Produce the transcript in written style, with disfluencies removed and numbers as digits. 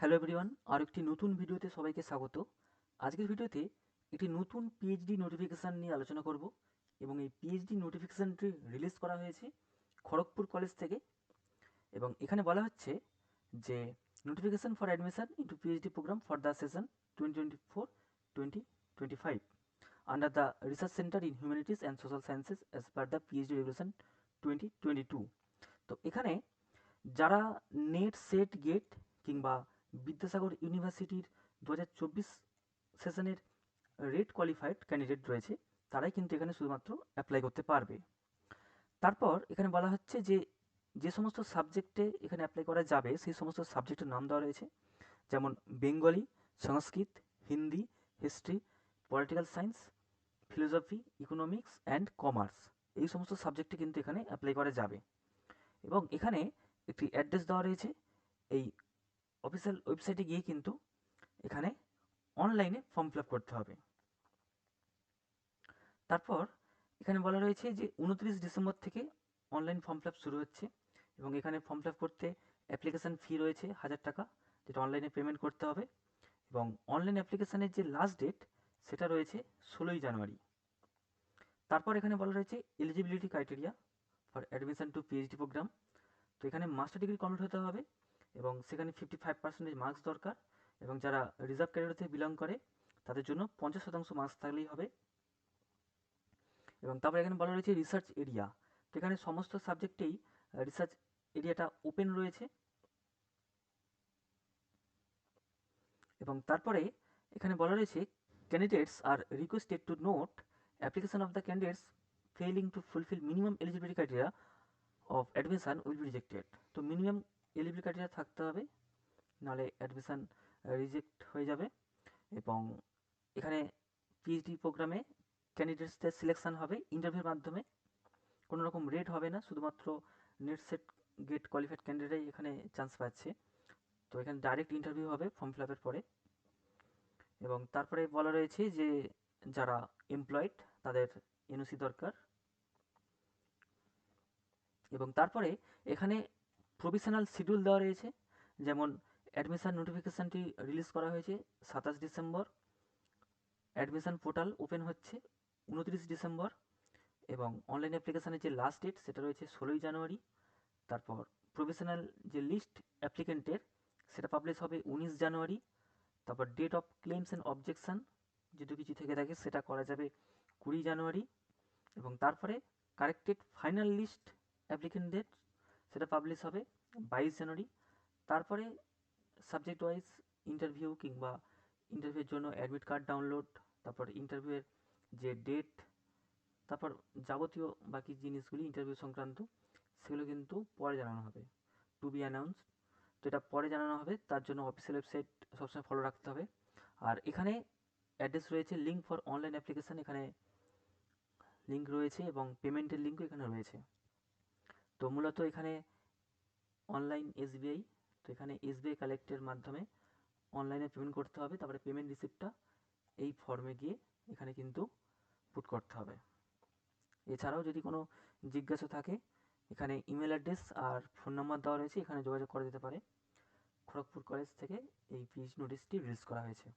Hello everyone, আর একটি নতুন ভিডিওতে সবাইকে স্বাগত। আজকের ভিডিওতে একটি নতুন পিএইচডি নোটিফিকেশান নিয়ে আলোচনা করব এবং এই পিএইচডি নোটিফিকেশানটি রিলিজ করা হয়েছে খড়গপুর কলেজ থেকে। এবং এখানে বলা হচ্ছে যে notification for admission into PhD program for the session 2024-2025 under the research centre in humanities and social sciences as per the PhD regulation 2022। তো এখানে যারা নেট সেট গেট কিংবা বিদ্যাসাগর ইউনিভার্সিটির 2024 সেশনের রেট কোয়ালিফাইড ক্যান্ডিডেট রয়েছে, তারাই কিন্তু এখানে শুধুমাত্র অ্যাপ্লাই করতে পারবে। তারপর এখানে বলা হচ্ছে যে যে সমস্ত সাবজেক্টে এখানে অ্যাপ্লাই করা যাবে সেই সমস্ত সাবজেক্টের নাম দেওয়া রয়েছে, যেমন Bengali, Sanskrit, Hindi, history, political science, philosophy, economics and commerce. এই সমস্ত সাবজেক্টে কিন্তু এখানে অ্যাপ্লাই করা যাবে। এবং এখানে একটি অ্যাড্রেস দেওয়া রয়েছে। এই অফিসিয়াল ওয়েবসাইটে গিয়ে কিন্তু এখানে অনলাইনে ফর্ম ফিল আপ করতে হবে। তারপর এখানে বলা রয়েছে যে 29 ডিসেম্বর থেকে অনলাইন ফর্ম ফিল আপ শুরু হচ্ছে এবং এখানে ফর্ম ফিল আপ করতে অ্যাপ্লিকেশান ফি রয়েছে 1000 টাকা, যেটা অনলাইনে পেমেন্ট করতে হবে। এবং অনলাইন অ্যাপ্লিকেশানের যে লাস্ট ডেট সেটা রয়েছে 16ই জানুয়ারি। তারপর এখানে বলা রয়েছে eligibility criteria for admission to PhD program. তো এখানে মাস্টার ডিগ্রি কমপ্লিট হতে হবে এবং সেখানে 55% মার্কস দরকার, এবং যারা রিজার্ভ ক্যাটাগরি থেকে বিলং করে তাদের জন্য 50% মার্কস থাকলেই হবে। এবং তারপরে এখানে বলা রয়েছে রিসার্চ এরিয়া। তো এখানে সমস্ত সাবজেক্টেই রিসার্চ এরিয়াটা ওপেন রয়েছে। এবং তারপরে এখানে বলা রয়েছে candidates are requested to note application of the candidates failing two fulfil minimum eligibility criteria of admission will be rejected. তো মিনিমাম এলিজিবিলিটি ক্রাইটেরিয়া থাকতে হবে, নাহলে অ্যাডমিশান রিজেক্ট হয়ে যাবে। এবং এখানে পিএইচডি প্রোগ্রামে ক্যান্ডিডেটসদের সিলেকশন হবে ইন্টারভিউর মাধ্যমে, কোনো রকম রেট হবে না, শুধুমাত্র নেট সেট গেট কোয়ালিফাইড ক্যান্ডিডেটই এখানে চান্স পাচ্ছে। তো এখানে ডাইরেক্ট ইন্টারভিউ হবে ফর্ম ফিল আপের পরে। এবং তারপরে বলা রয়েছে যে যারা এমপ্লয়েড তাদের এনওসি দরকার। এবং তারপরে এখানে প্রভিশনাল শিডিউল দেওয়া রয়েছে, যেমন অ্যাডমিশান নোটিফিকেশানটি রিলিজ করা হয়েছে 27 ডিসেম্বর, অ্যাডমিশান পোর্টাল ওপেন হচ্ছে 29 ডিসেম্বর, এবং অনলাইন অ্যাপ্লিকেশানের যে লাস্ট ডেট সেটা রয়েছে 16ই জানুয়ারি। তারপর প্রভিশনাল যে লিস্ট অ্যাপ্লিকেন্টের সেটা পাবলিশ হবে 19 জানুয়ারি। তারপর date of claims and objection যদি কিছু থেকে থাকে সেটা করা যাবে 20 জানুয়ারি। এবং তারপরে কারেক্টেড ফাইনাল লিস্ট অ্যাপ্লিকেন্টদের সেটা পাবলিশ হবে 22 জানুয়ারি। তারপরে সাবজেক্ট ওয়াইজ ইন্টারভিউ কিংবা ইন্টারভিউয়ের জন্য অ্যাডমিট কার্ড ডাউনলোড, তারপর ইন্টারভিউয়ের যে ডেট, তারপর যাবতীয় বাকি জিনিসগুলি ইন্টারভিউ সংক্রান্ত সেগুলো কিন্তু পরে জানানো হবে, টু বি অ্যানাউন্সড। তো এটা পরে জানানো হবে, তার জন্য অফিসিয়াল ওয়েবসাইট সবসময় ফলো রাখতে হবে। আর এখানে অ্যাড্রেস রয়েছে লিঙ্ক ফর অনলাইন অ্যাপ্লিকেশান, এখানে লিঙ্ক রয়েছে এবং পেমেন্টের লিঙ্কও এখানে রয়েছে। তো মূলত এখানে অনলাইন এসবিআই, তো এখানে এসবিআই কালেক্টের মাধ্যমে অনলাইনে পেমেন্ট করতে হবে। তারপরে পেমেন্ট রিসিপ্টটা এই ফর্মে গিয়ে এখানে কিন্তু পুট করতে হবে। এছাড়াও যদি কোনো জিজ্ঞাসা থাকে এখানে ইমেল অ্যাড্রেস আর ফোন নাম্বার দেওয়া রয়েছে, এখানে যোগাযোগ করা যেতে পারে। খড়গপুর কলেজ থেকে এই পিএইচডি নোটিশটি রিলিজ করা হয়েছে।